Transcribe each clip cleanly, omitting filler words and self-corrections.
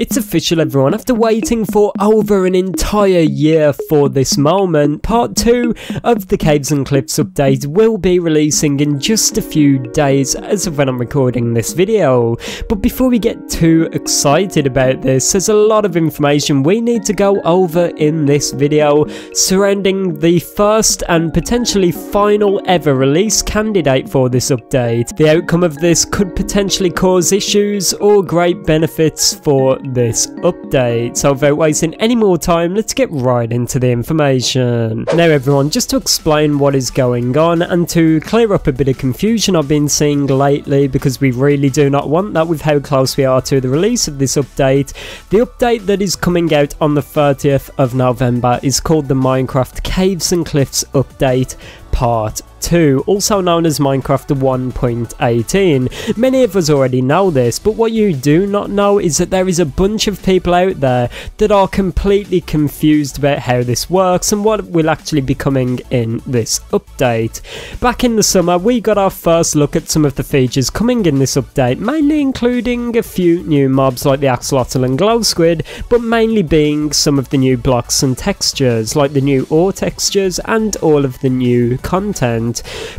It's official, everyone. After waiting for over an entire year for this moment, part 2 of the Caves and Cliffs update will be releasing in just a few days as of when I'm recording this video. But before we get too excited about this, there's a lot of information we need to go over in this video surrounding the first and potentially final ever release candidate for this update. The outcome of this could potentially cause issues or great benefits for this update. So without wasting any more time, let's get right into the information. Now everyone, just to explain what is going on and to clear up a bit of confusion I've been seeing lately, because we really do not want that with how close we are to the release of this update. The update that is coming out on the 30th of November is called the Minecraft Caves and Cliffs Update Part 2, also known as Minecraft 1.18. Many of us already know this, but what you do not know is that there is a bunch of people out there that are completely confused about how this works and what will actually be coming in this update. Back in the summer, we got our first look at some of the features coming in this update, mainly including a few new mobs like the axolotl and glow squid, but mainly being some of the new blocks and textures, like the new ore textures and all of the new content.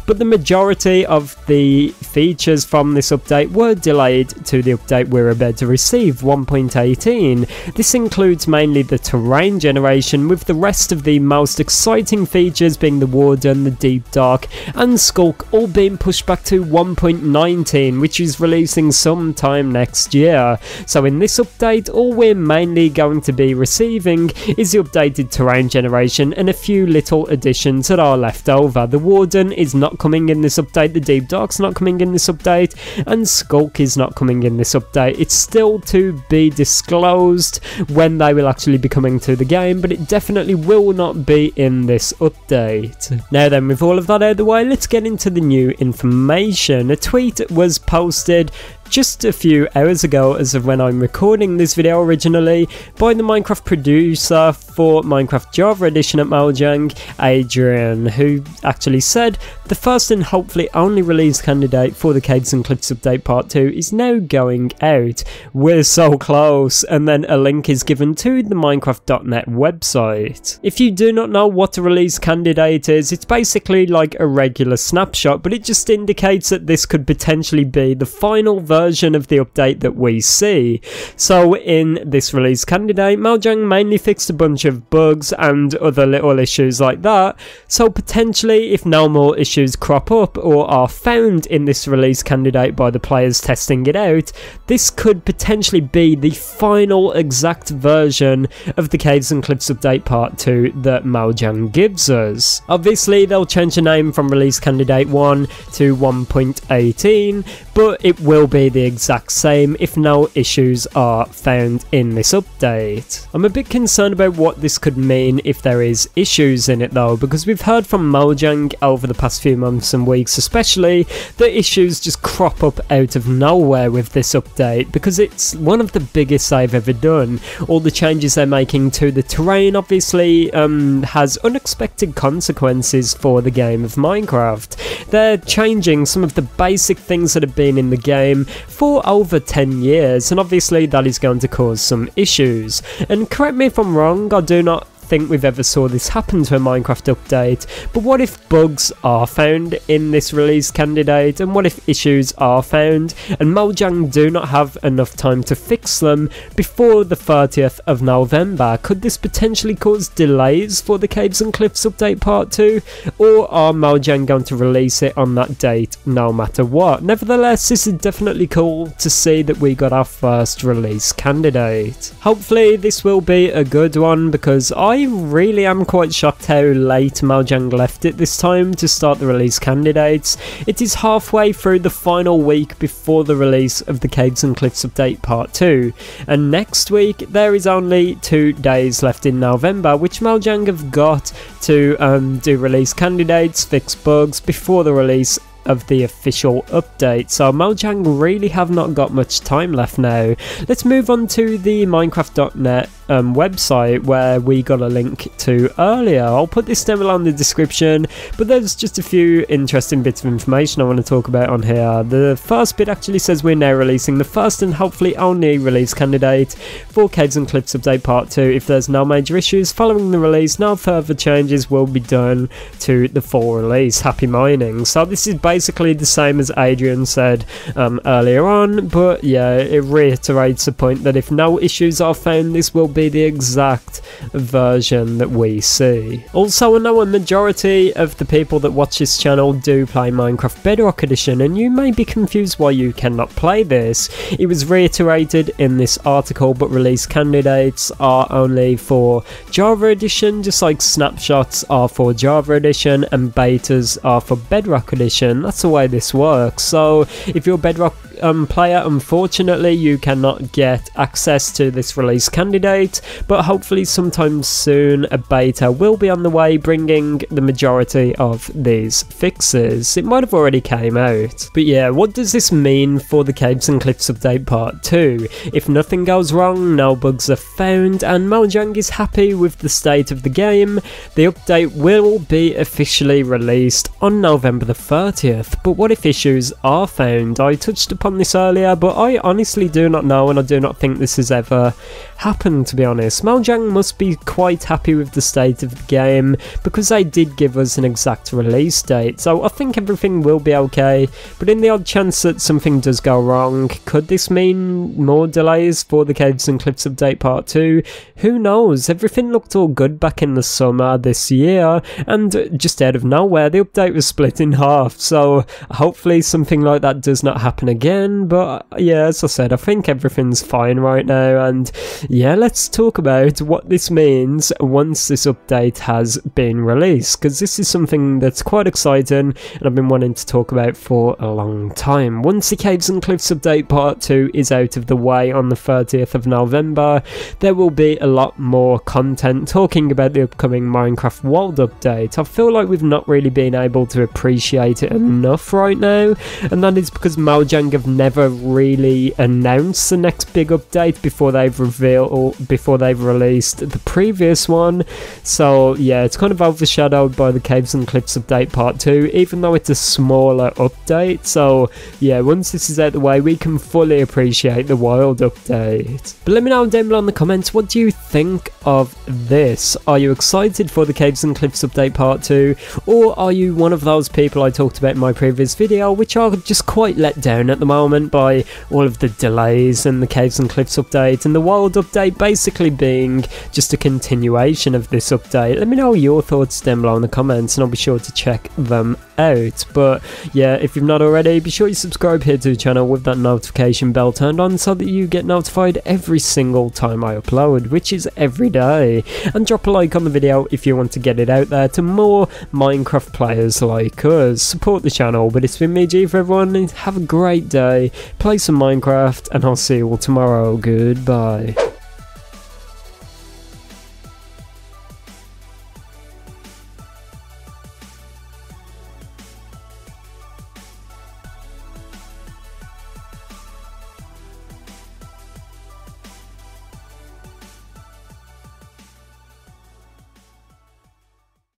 But the majority of the features from this update were delayed to the update we're about to receive, 1.18. This includes mainly the terrain generation, with the rest of the most exciting features being the warden, the deep dark and skulk all being pushed back to 1.19, which is releasing sometime next year. So in this update, all we're mainly going to be receiving is the updated terrain generation and a few little additions that are left over. The warden is not coming in this update, the deep dark's not coming in this update, and skulk is not coming in this update. It's still to be disclosed when they will actually be coming to the game, but it definitely will not be in this update. Now then, with all of that out of the way, let's get into the new information. A tweet was posted just a few hours ago as of when I'm recording this video originally by the Minecraft producer for Minecraft Java Edition at Mojang, Adrian, who actually said the first and hopefully only release candidate for the Caves and Cliffs update part 2 is now going out. We're so close, and then a link is given to the Minecraftnet website. If you do not know what a release candidate is, it's basically like a regular snapshot, but it just indicates that this could potentially be the final version of the update that we see. So in this release candidate, Mojang mainly fixed a bunch of bugs and other little issues like that, so potentially if no more issues crop up or are found in this release candidate by the players testing it out, this could potentially be the final exact version of the Caves and Cliffs update part 2 that Mojang gives us. Obviously they'll change the name from release candidate 1 to 1.18, but it will be the exact same if no issues are found in this update. I'm a bit concerned about what this could mean if there is issues in it though, because we've heard from Mojang over the past few months and weeks especially that issues just crop up out of nowhere with this update, because it's one of the biggest they've ever done. All the changes they're making to the terrain obviously has unexpected consequences for the game of Minecraft. They're changing some of the basic things that have been in the game for over 10 years, and obviously that is going to cause some issues. And correct me if I'm wrong, I do not think we've ever saw this happen to a Minecraft update, but what if bugs are found in this release candidate, and what if issues are found and Mojang do not have enough time to fix them before the 30th of November? Could this potentially cause delays for the Caves and Cliffs update part 2, or are Mojang going to release it on that date no matter what? Nevertheless, this is definitely cool to see that we got our first release candidate. Hopefully this will be a good one, because I really am quite shocked how late Mojang left it this time to start the release candidates. It is halfway through the final week before the release of the Caves and Cliffs update part 2, and next week there is only 2 days left in November, which Mojang have got to do release candidates, fix bugs before the release of the official update. So Mojang really have not got much time left now. Let's move on to the Minecraftnet website where we got a link to earlier. I'll put this down below in the description, but there's just a few interesting bits of information I want to talk about on here. The first bit actually says we're now releasing the first and hopefully only release candidate for Caves and Cliffs Update Part 2. If there's no major issues following the release, no further changes will be done to the full release. Happy mining. So this is basically the same as Adrian said earlier on, but yeah, it reiterates the point that if no issues are found, this will be the exact version that we see. Also, I know a majority of the people that watch this channel do play Minecraft Bedrock Edition, and you may be confused why you cannot play this. It was reiterated in this article, but release candidates are only for Java Edition, just like snapshots are for Java Edition and betas are for Bedrock Edition. That's the way this works. So if you're a Bedrock player, unfortunately you cannot get access to this release candidate, but hopefully sometime soon a beta will be on the way bringing the majority of these fixes. It might have already came out. But yeah, what does this mean for the Caves and Cliffs Update Part 2? If nothing goes wrong, no bugs are found, and Mojang is happy with the state of the game, the update will be officially released on November the 30th. But what if issues are found? I touched upon this earlier, but I honestly do not know, and I do not think this has ever happened, to be honest. Mojang must be quite happy with the state of the game because they did give us an exact release date, so I think everything will be okay. But in the odd chance that something does go wrong, could this mean more delays for the Caves and Cliffs Update Part 2? Who knows? Everything looked all good back in the summer this year, and just out of nowhere the update was split in half, so hopefully something like that does not happen again. But yeah, as I said, I think everything's fine right now, and yeah, let's talk about what this means once this update has been released, because this is something that's quite exciting and I've been wanting to talk about for a long time. Once the Caves and Cliffs Update Part 2 is out of the way on the 30th of November, there will be a lot more content talking about the upcoming Minecraft World Update. I feel like we've not really been able to appreciate it enough right now, and that is because Mojang have never really announced the next big update before they've released the previous one. So yeah, it's kind of overshadowed by the Caves and Cliffs Update Part 2, even though it's a smaller update. So yeah, once this is out of the way, we can fully appreciate the Wild Update. But let me know down below in the comments, what do you think of this? Are you excited for the Caves and Cliffs Update Part 2, or are you one of those people I talked about in my previous video which are just quite let down at the moment by all of the delays and the Caves and Cliffs update and the Wild update basically being just a continuation of this update? Let me know your thoughts down below in the comments and I'll be sure to check them out. But yeah, if you've not already, be sure you subscribe here to the channel with that notification bell turned on so that you get notified every single time I upload, which is every day, and drop a like on the video if you want to get it out there to more Minecraft players like us. Support the channel. But it's been me, ItzJhief, everyone, and have a great day, play some Minecraft, and I'll see you all tomorrow. Goodbye.